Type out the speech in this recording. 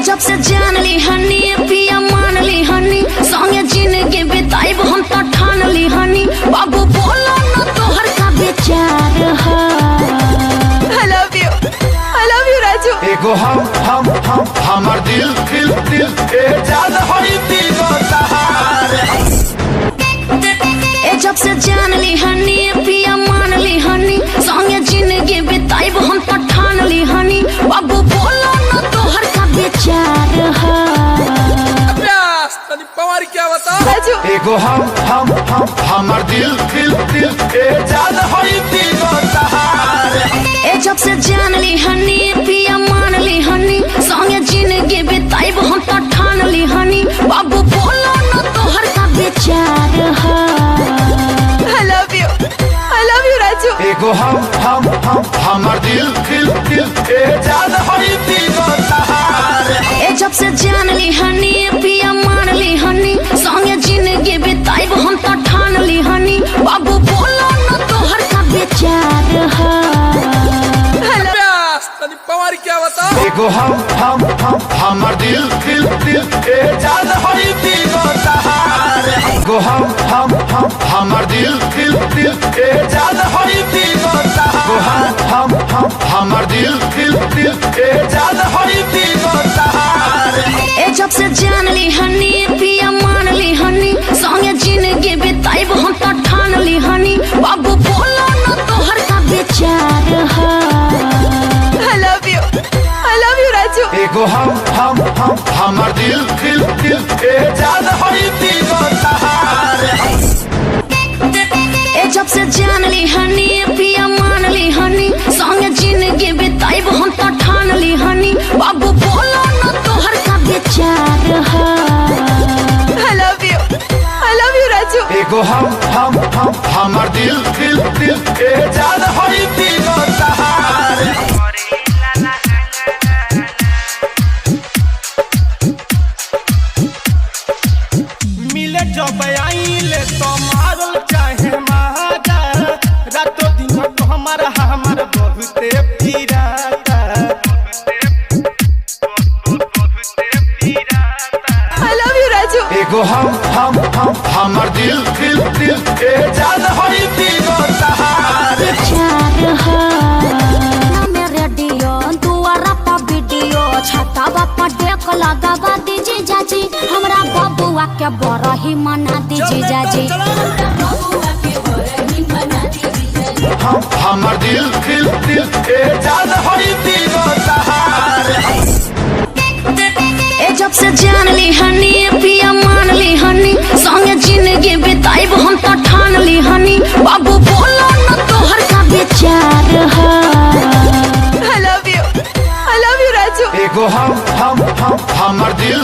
जब से जान ली हनी पिया मान ली हनी संगे जिंदगी बिताइब हम तो ठान ली हनी बाबू बोलो न तोहर का विचार है। I love you Raju. एगो हम हमार दिल दिल दिल ए जान होई दिलो तहार। जब से जान ली हनी पिया मान ली हनी संगे जिंदगी बिताइब हम तो ठान ली हनी बाबू बोलो न तोहर का विचार है। पवार क्या बता राजू। एगो हम हमार दिल दिल दिल ए जान होई दिलो तहार। जब से जान ली हनी पिया मान ली हनी संगे जिंदगी बिताइब हम तो ठान ली हनी बाबू बोलो न तोहर का विचार है। I love you Raju. एगो हम हमार दिल दिल दिल ए जान होई दिलो तहार। जब से जान ली हनी पिया मान ली हनी संगे जिंदगी बिताइब हम तो ठान ली हनी बाबू बोलो न तोहर का विचार है। पवार क्या बता एगो हम हमार दिल दिल दिल ए जान होई दिलो तहार। एगो हम हमार दिल दिल दिल ए जान होई दिलो तहार। एगो हम हमार दिल दिल दिल ए जान होई दिलो तहार। जब से जान ली हनी पिया मान ली हनी संगे जिंदगी बिताइब हम तो ठान ली हनी बाबू बोलो न तोहर का विचार है। I love you Raju. एगो हम हमार दिल दिल दिल ए जान होई दिलो तहार। जब से जान ली हनी पिया मान ली हनी संगे जिंदगी बिताइब हम तो ठान ली हनी बाबू बोलो न तोहर का विचार है। I love you Raju. एगो हम हमार दिल दिल दिल ए जान होई दिलो तहार। मिले जब आइले तो मारल चाहे महाजा रातों दिन तो हमारा बहुते पीराता। I love you Raju. एगो हम हमार दिल दिल दिल ए जान होई दिलो तहार। विचार है ना मेरे रेडियो दुआरा पर वीडियो छता बापा देख लगावा दीजिए जाजी हमरा बबुआ के बरही मना दीजिए जाजी। हमार दिल दिल दिल ए जान होई दिलो तहार। जब से जान ली हनी पिया मान ली हनी संगे जिंदगी बिताइब हम तो ठान ली हनी बाबू बोलो न तोहर का विचार है। I love you Raju. एगो हम हमार दिल